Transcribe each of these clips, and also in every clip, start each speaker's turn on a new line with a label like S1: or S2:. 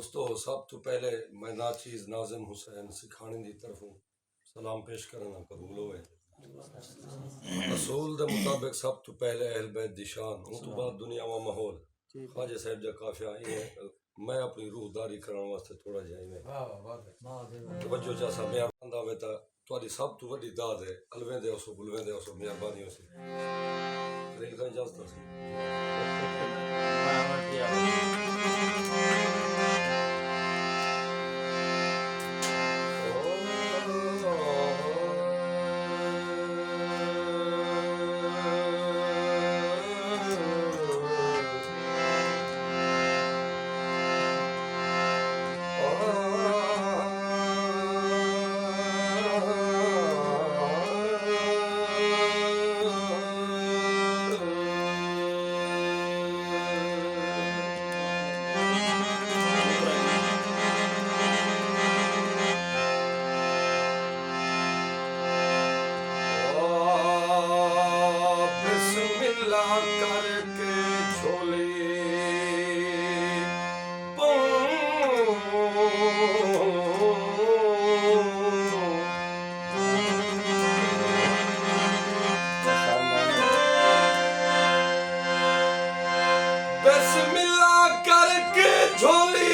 S1: दोस्तों सब तो पहले मैं नाचीज़ नाज़िम हुसैन सिखाने की तरफों सलाम पेश करना कबूल होए। असूल के मुताबिक सब तो पहले अहल बैत दी शान उस तो बाद दुनिया वा माहौल ख्वाजा साहब दा काफिया मैं अपनी रूहदारी कराने वास्ते थोड़ा जिहा इवें तवज्जो चासा मेहरबान दावे ता तुहाडी सब तो वड्डी दाद है अलवें दे उसो बुलवें दे उसो मेहरबानी होसी मेरी तो इजाजत होसी। करके झोली बिस्मिल्लाह करके झोली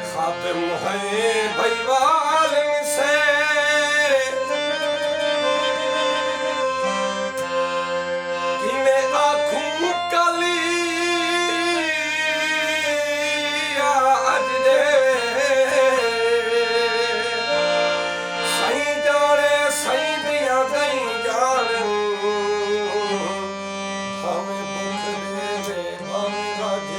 S1: खातिम है भईवाल से कि मैं आँखों कली आज दे सही जाने सही दिया गई जान हमें भूख देवे हम राज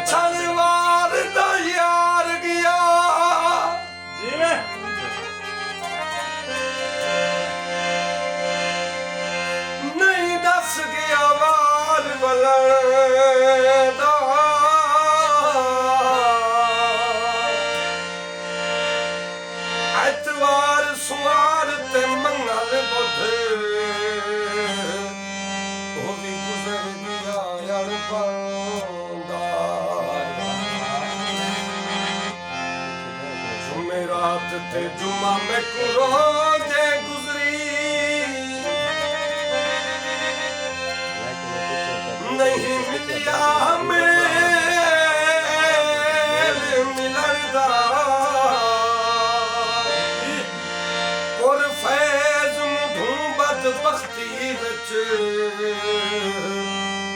S1: ਛਣਵਾਰ ਦਾ ਯਾਰ ਗਿਆ
S2: ਜਿਵੇਂ
S1: ਨਹੀਂ ਦੱਸ ਗਿਆ ਵਾਰ ਵਲਣ ਦਾ ਐਤਵਾਰ ਸੁਆਰ ਤੇ ਮੰਗਲ ਬੁੱਧ ਉਹ ਵੀ ਗੁਜ਼ਰ ਗਿਆ ਯਾਰ ਪਾਉਂਦਾ ਜੁਮੇਰਾਤ ਤੇ ਜੁਮਾ ਮੈਂ ਕੁਰਾਨ ਦੇ ਗੁਜ਼ਰੀ ਨਹੀਂ ਮਿਲਿਆ ਮੇਲ ਮਿਲਣ ਦਾ ਔਰ ਫੈਜ਼ ਨੂੰ ਧੂੰਬਤ ਬਖਤੀ ਵਿੱਚ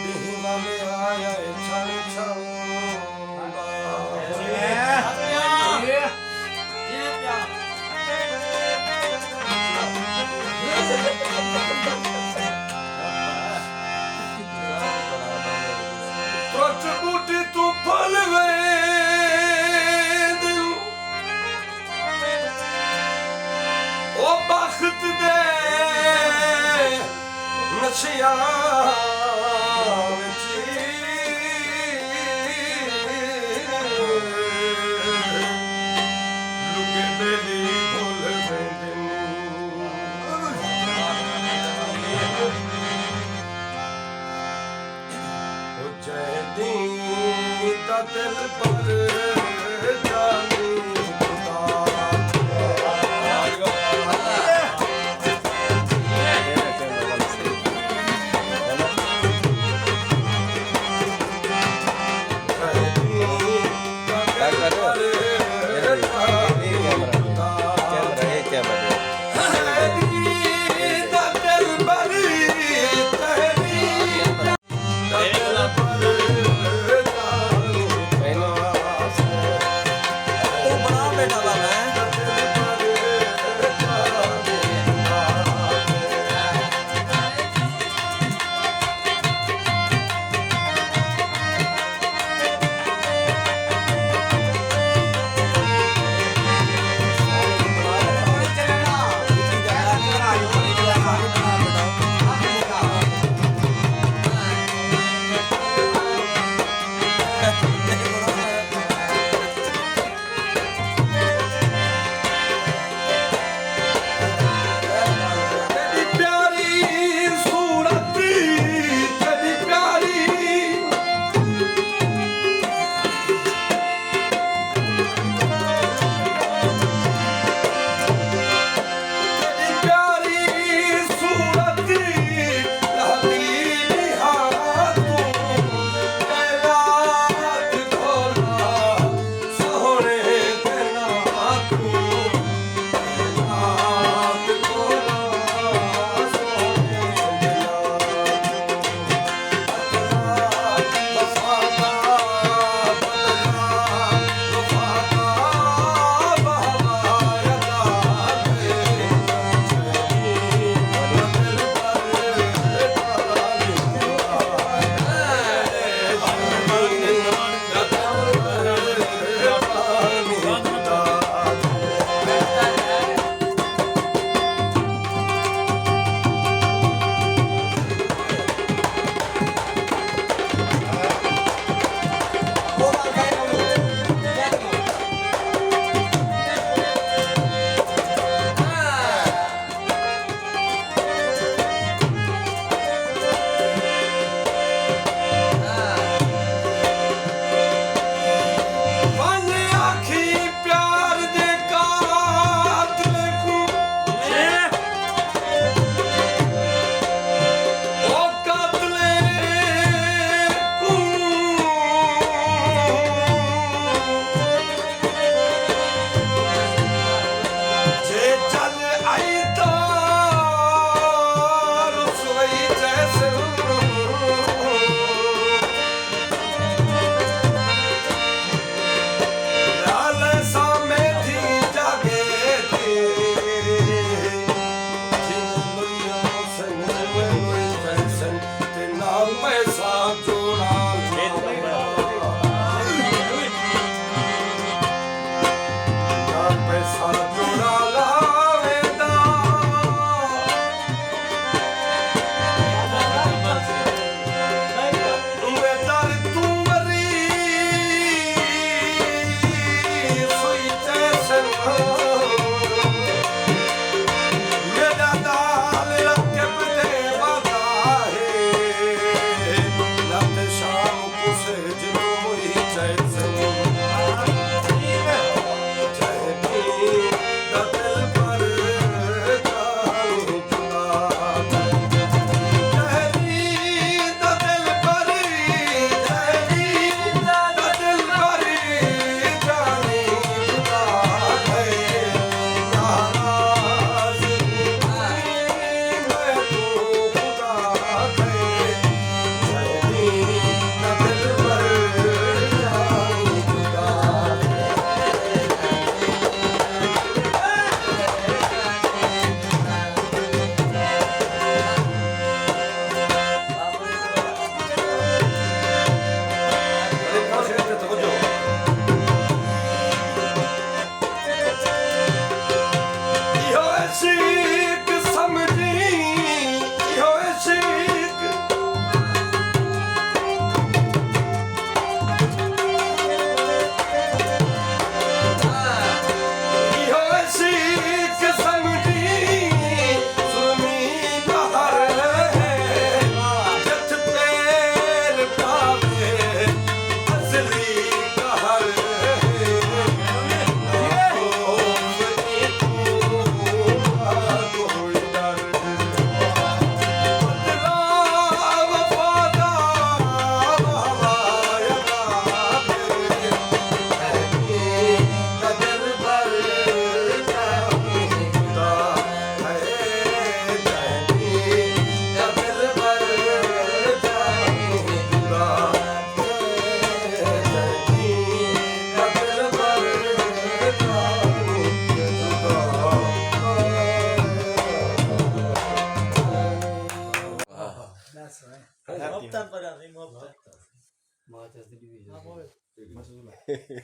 S1: ਦੀਵਾ ਮੇ ਆਇਆ ਛਣ ਛਾਉਂਦਾ ਟੁੱਟ ਬੂਟੀ ਤੂੰ ਫਲ ਵੇ ਦਿਲ ਉਹ ਬਖਤ ਦੇ ਨਸ਼ਿਆਂ ਵਿੱਚ ਲੁਕੇ ਬੇਲੀ ਭੁੱਲ ਪੈਂਦੇ ਉਹ ਜੈਦੀ ਦਾ ਦਿਲ ਪਰ ਜਾਨੀ ਖੁਦਾ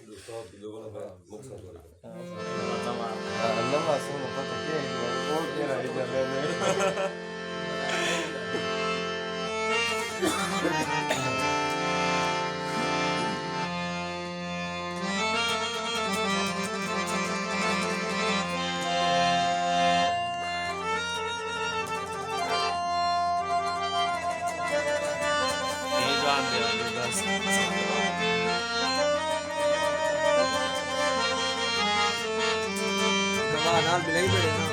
S1: دوستان کی لوگوں نے مقصد ہو رہا
S3: اللہ معصوم پتہ کیا ہے وہ کہہ رہا ہے جب
S4: ਨਾਲ ਬਿਲਾਈ ਬੜੇ ਨਾ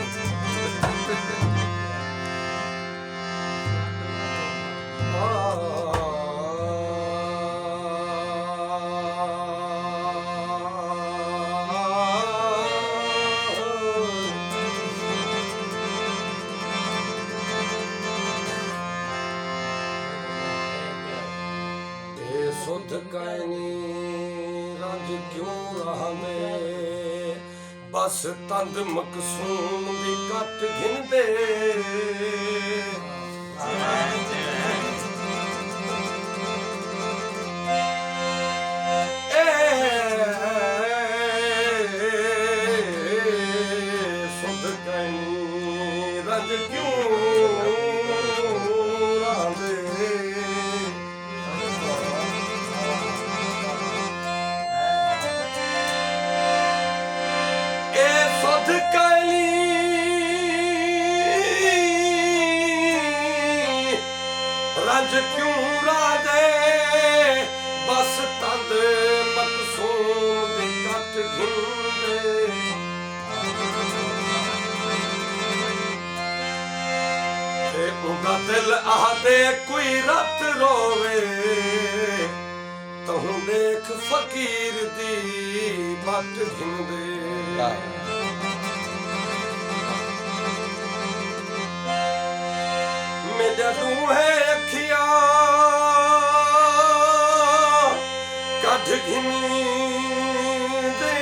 S1: सुध कैनी रंज क्यों रहा में बस तंद मकसूम दी कट घिंदे सुध कैनी रंज क्यों रंज क्यों राधे बस तंद मकसूम दी कट घिंदे ते उंदा दिल आदे कोई रत रोवे तहूं देख फकीर दी बट घिंदे मेरा दूहे अखिया कठ घिनी दे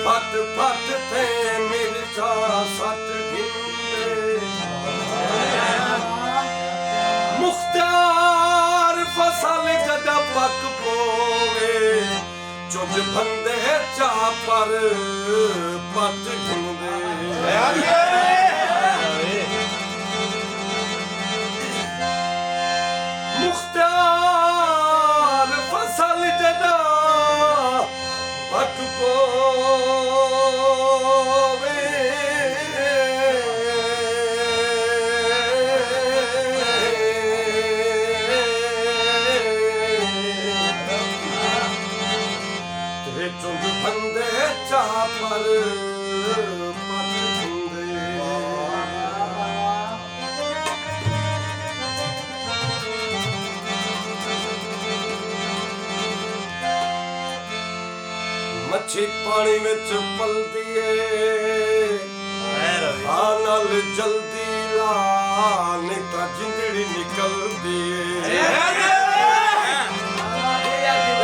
S1: फट फट थे मिर्चा सट घिंदे मुख्तार फसल जदा पक पोवे चुज बंदे चा पर पट घिंदे मुख्तार फसल जदा पक पोवे ते चुंग बंदे चा पर मच्छी पानी विच पलदी ए नाल जल्दी ला नहीं तां जिंदड़ी निकलदी ए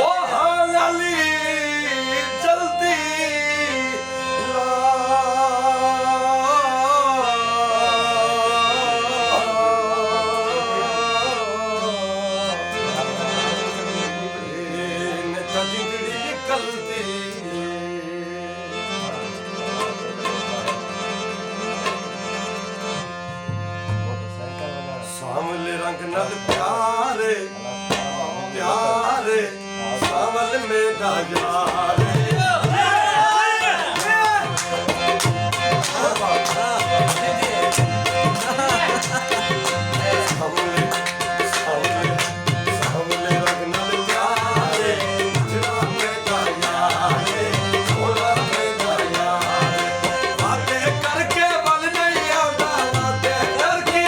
S1: ओ नाली जल्दी ला नहीं तां जिंदड़ी निकलदी सामले रंग नल प्यारे प्यारे सामल मेरा यारे सामले रंग नल प्यारे जरा मेरा यारे भोला मेरा यारे बातें करके बल नहीं आता बातें करके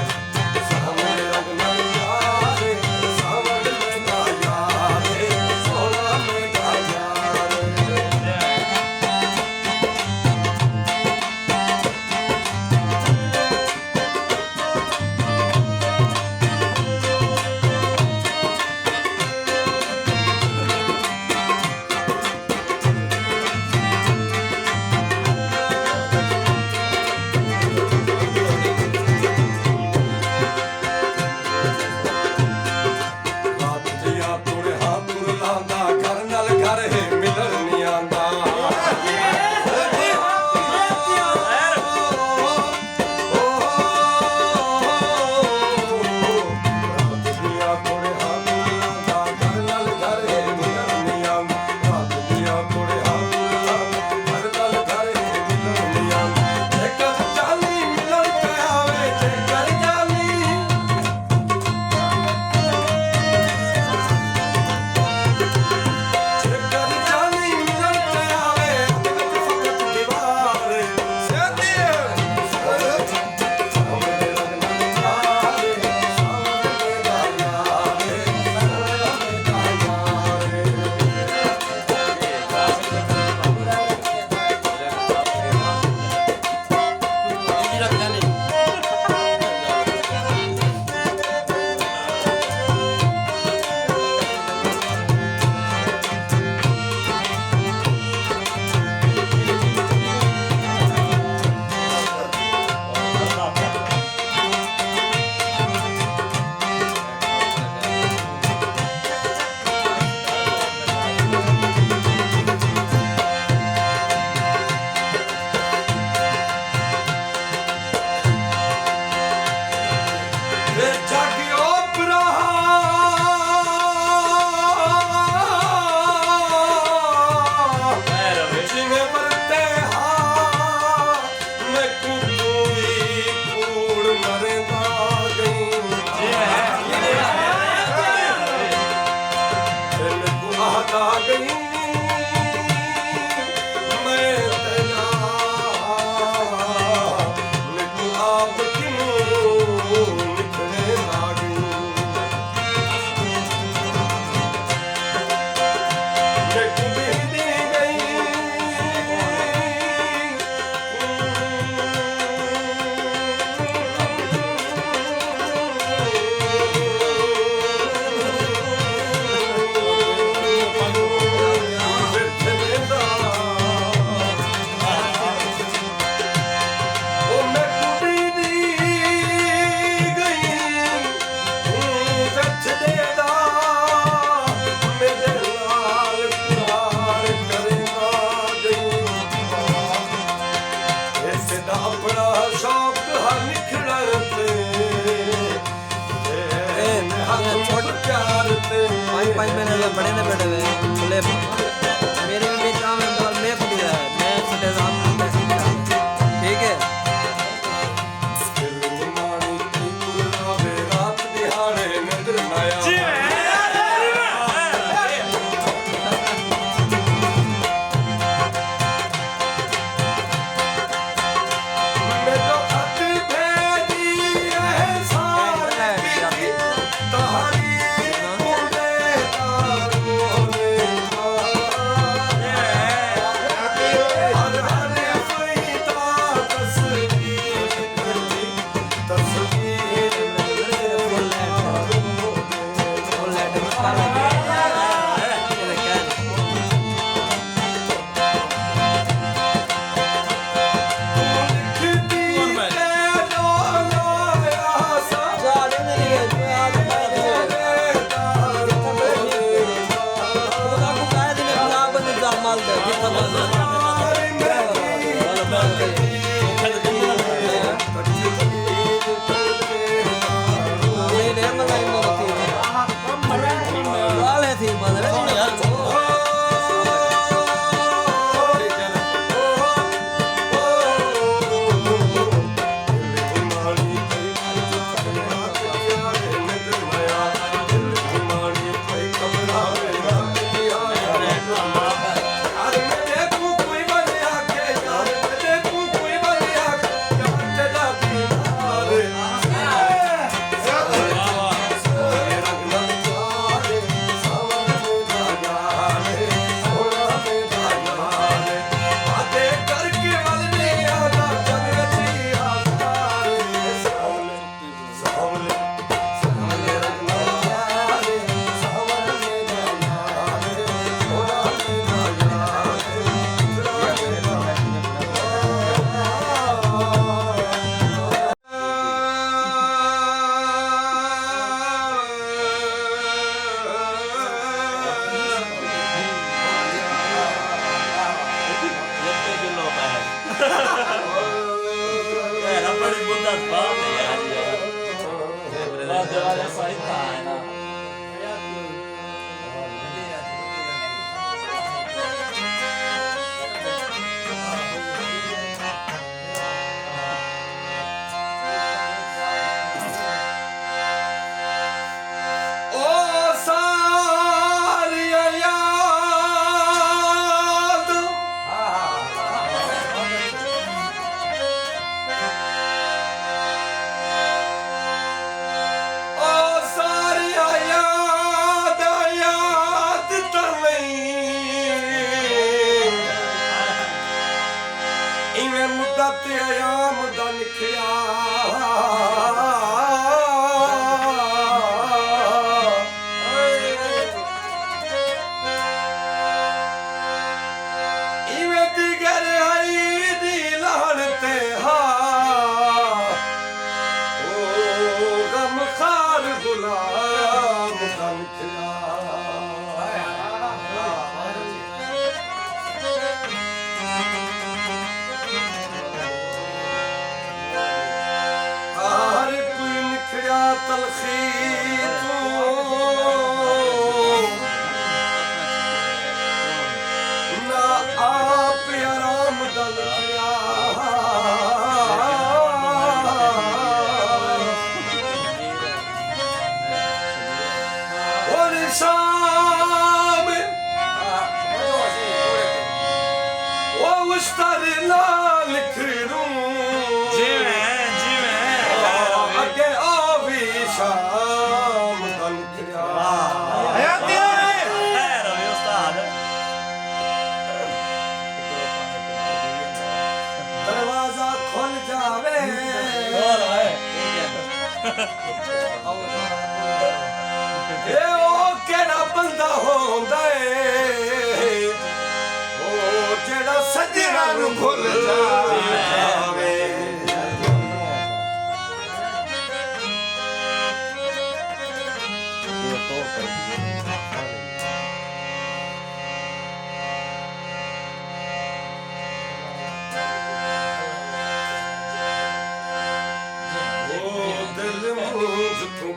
S1: सामने
S4: भाई मैंने तो बड़े ने बैठे हुए बोले मेरे भी काम है और मैं खुद रहा है मैं सटे साहब ठीक है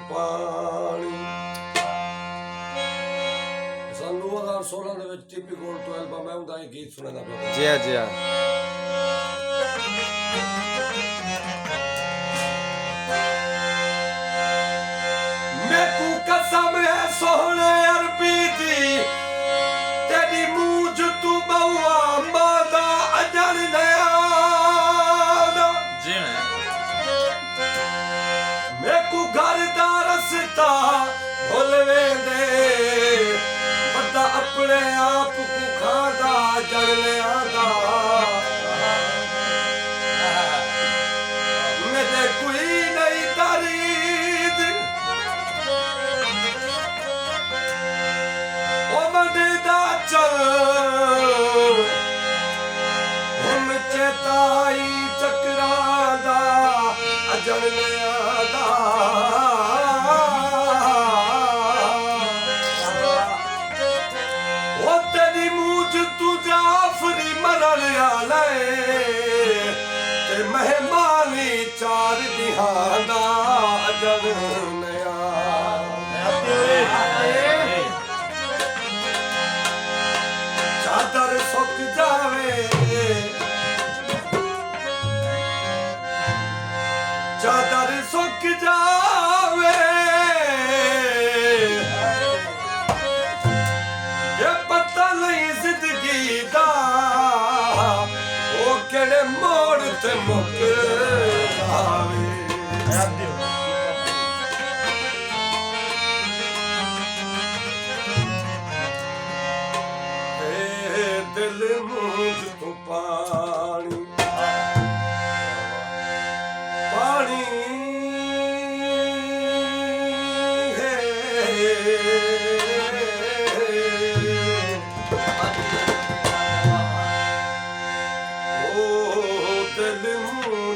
S1: पानी मैं उनका एक गीत सुनना पिया
S3: जी हाँ जी हाँ
S1: मेकू कसम है सोहने अरबी दी तेरी मूंझ तू बहुआ मादा अजन नया
S2: जी मैं
S1: मेकू घर दा रस्ता भुल वेंदे बंदा अपने आप को खादा जल लियादा मेरे कोई नहीं दरीद ओ बंदे दा चल हिम चेताई चकरादा अजन लियादा ओ तेरी मूझ तू जाफरी मरल आले ते मेहमानी चार दिहाना अजन नया चादर सुक जावे चादर सुक जावे ये पता नहीं जिंदगी दा ओ केड़े मोड़ ते मुक आवे दिल मूंझ तू पानी पानी है ओ दिल मूंझ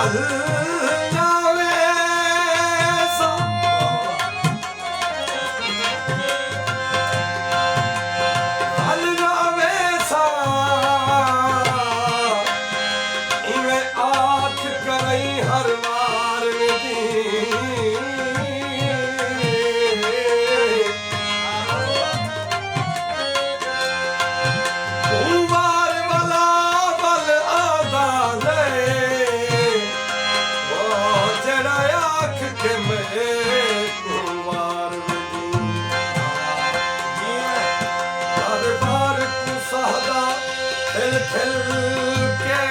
S1: ਹਲ ਜਾਵੇ ਸੋ ਹਲ ਜਾਵੇ ਸਾ ਇਵੇਂ ਆਖ ਕਰਈ ਹਰ ਵਾਰ ਦੀ ਤੂੰ ਵਾਰ ਵਾਲਾ ਬਲ ਆਦਾ ਲੈ ਉਹ ਜਿਹੜਾ ਆਖ ਕੇ ਮੈਂ ਤੂੰ ਵਾਰ ਹਰ ਵਾਰ ਤੂੰ ਸਹਦਾ ਖਿਲ ਖਿਲ ਕੇ